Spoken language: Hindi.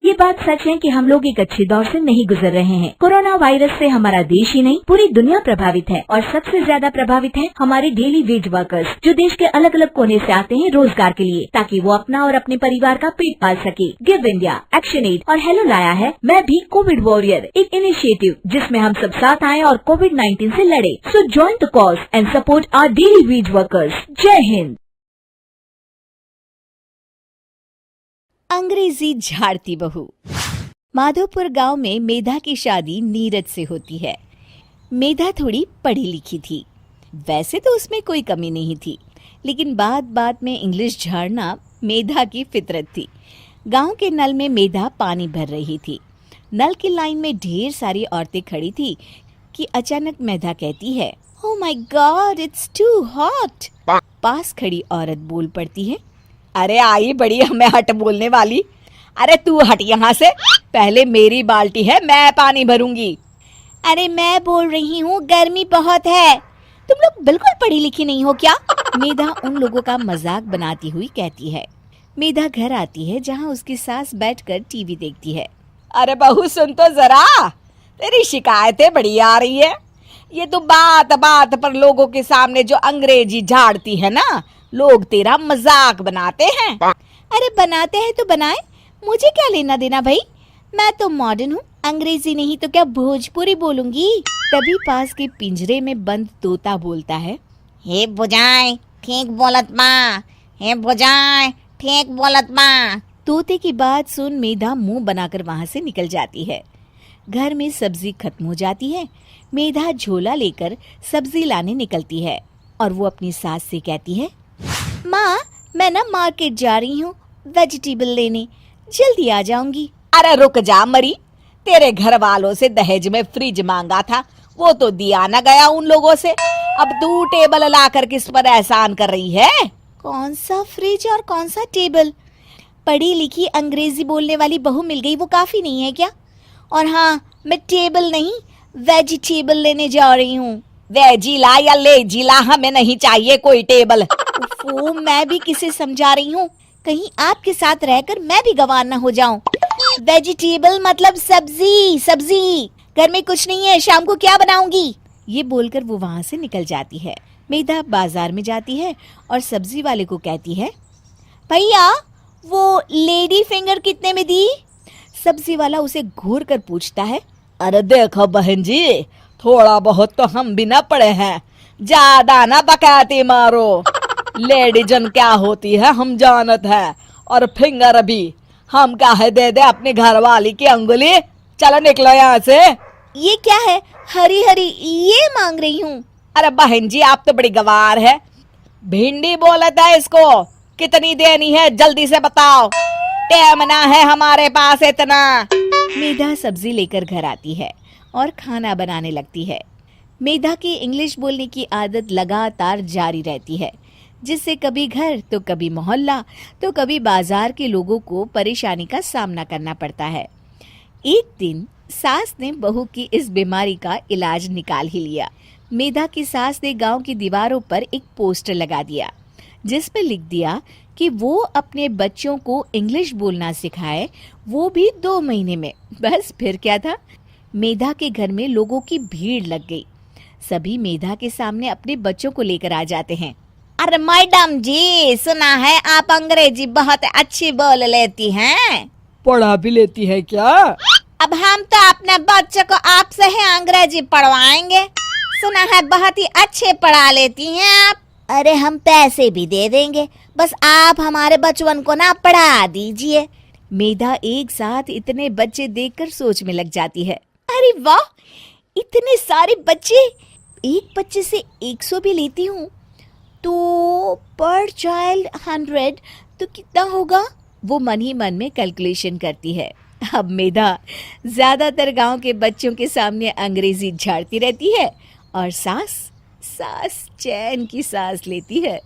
ये बात सच है कि हम लोग एक अच्छे दौर से नहीं गुजर रहे हैं। कोरोना वायरस से हमारा देश ही नहीं पूरी दुनिया प्रभावित है और सबसे ज्यादा प्रभावित है हमारे डेली वेज वर्कर्स, जो देश के अलग अलग कोने से आते हैं रोजगार के लिए, ताकि वो अपना और अपने परिवार का पेट पाल सके। गिव इंडिया, एक्शन एड और हेलो लाया है मैं भी कोविड वॉरियर, एक इनिशिएटिव जिसमें हम सब साथ आए और कोविड-19 से लड़े। So join the cause and support our daily wage workers. जय हिंद। अंग्रेजी झाड़ती बहू। माधोपुर गांव में मेधा की शादी नीरज से होती है। मेधा थोड़ी पढ़ी लिखी थी, वैसे तो उसमें कोई कमी नहीं थी, लेकिन बात बात में इंग्लिश झाड़ना मेधा की फितरत थी। गांव के नल में मेधा पानी भर रही थी। नल की लाइन में ढेर सारी औरतें खड़ी थी कि अचानक मेधा कहती है, oh my god, it's too hot. पास खड़ी औरत बोल पड़ती है, अरे आई बड़ी हमें हट बोलने वाली, अरे तू हट यहाँ से, पहले मेरी बाल्टी है, मैं पानी भरूंगी। अरे मैं बोल रही हूँ गर्मी बहुत है, तुम लोग बिल्कुल पढ़ी लिखी नहीं हो क्या? मेधा उन लोगों का मजाक बनाती हुई कहती है। मेधा घर आती है जहाँ उसकी सास बैठकर टीवी देखती है। अरे बहू सुन तो जरा, तेरी शिकायतें बड़ी आ रही है। ये तो बात बात पर लोगों के सामने जो अंग्रेजी झाड़ती है ना, लोग तेरा मजाक बनाते हैं। अरे बनाते हैं तो बनाए, मुझे क्या लेना देना भाई, मैं तो मॉडर्न हूँ, अंग्रेजी नहीं तो क्या भोजपुरी बोलूंगी। तभी पास के पिंजरे में बंद तोता बोलता है, हे बुझाए ठीक बोलत माँ, हे बुझाए ठीक बोलत माँ। तोते की बात सुन मेधा मुंह बनाकर वहाँ से निकल जाती है। घर में सब्जी खत्म हो जाती है। मेधा झोला लेकर सब्जी लाने निकलती है और वो अपनी सास से कहती है, माँ मैं ना मार्केट जा रही हूँ वेजिटेबल लेने, जल्दी आ जाऊंगी। अरे रुक जा मरी, तेरे घर वालों से दहेज में फ्रिज मांगा था, वो तो दिया न गया उन लोगों से, अब तू टेबल लाकर किस पर एहसान कर रही है? कौन सा फ्रिज और कौन सा टेबल? पढ़ी लिखी अंग्रेजी बोलने वाली बहू मिल गई वो काफी नहीं है क्या? और हाँ, मैं टेबल नहीं वेजिटेबल लेने जा रही हूँ। वेजिला या लेजिला, हमें नहीं चाहिए कोई टेबल। वो मैं भी किसे समझा रही हूँ, कहीं आपके साथ रहकर मैं भी गंवार न हो जाऊं। वेजिटेबल मतलब सब्जी, सब्जी। घर में कुछ नहीं है, शाम को क्या बनाऊंगी? ये बोलकर वो वहाँ से निकल जाती है। मेधा बाजार में जाती है और सब्जी वाले को कहती है, भैया वो लेडी फिंगर कितने में दी? सब्जी वाला उसे घूर कर पूछता है, अरे देखो बहन जी, थोड़ा बहुत तो हम भी ना पढ़े हैं, ज्यादा ना बकाती मारो। लेडीजन क्या होती है हम जानत है, और फिंगर भी हम क्या है दे दे अपनी घर वाली की अंगुली। चलो निकलो यहाँ से। ये क्या है, हरी हरी ये मांग रही हूँ। अरे बहन जी आप तो बड़ी गवार है, भिंडी बोलता है इसको, कितनी देनी है जल्दी से बताओ, टाइम ना है हमारे पास इतना। मेधा सब्जी लेकर घर आती है और खाना बनाने लगती है। मेधा की इंग्लिश बोलने की आदत लगातार जारी रहती है, जिससे कभी घर तो कभी मोहल्ला तो कभी बाजार के लोगों को परेशानी का सामना करना पड़ता है। एक दिन सास ने बहू की इस बीमारी का इलाज निकाल ही लिया। मेधा की सास ने गांव की दीवारों पर एक पोस्टर लगा दिया, जिस पर लिख दिया कि वो अपने बच्चों को इंग्लिश बोलना सिखाए, वो भी 2 महीने में। बस फिर क्या था, मेधा के घर में लोगों की भीड़ लग गई। सभी मेधा के सामने अपने बच्चों को लेकर आ जाते हैं। अरे मैडम जी, सुना है आप अंग्रेजी बहुत अच्छी बोल लेती हैं। पढ़ा भी लेती है क्या? अब हम तो अपने बच्चों को आपसे ही अंग्रेजी पढ़वाएंगे, सुना है बहुत ही अच्छे पढ़ा लेती हैं आप। अरे हम पैसे भी दे देंगे, बस आप हमारे बचपन को ना पढ़ा दीजिए। मेधा एक साथ इतने बच्चे देखकर सोच में लग जाती है। अरे वाह, इतने सारे बच्चे, एक बच्चे से 100 भी लेती हूँ तो पर चाइल्ड 100 तो कितना होगा? वो मन ही मन में कैलकुलेशन करती है। अब मेधा ज्यादातर गांव के बच्चों के सामने अंग्रेजी झाड़ती रहती है और सास चैन की सांस लेती है।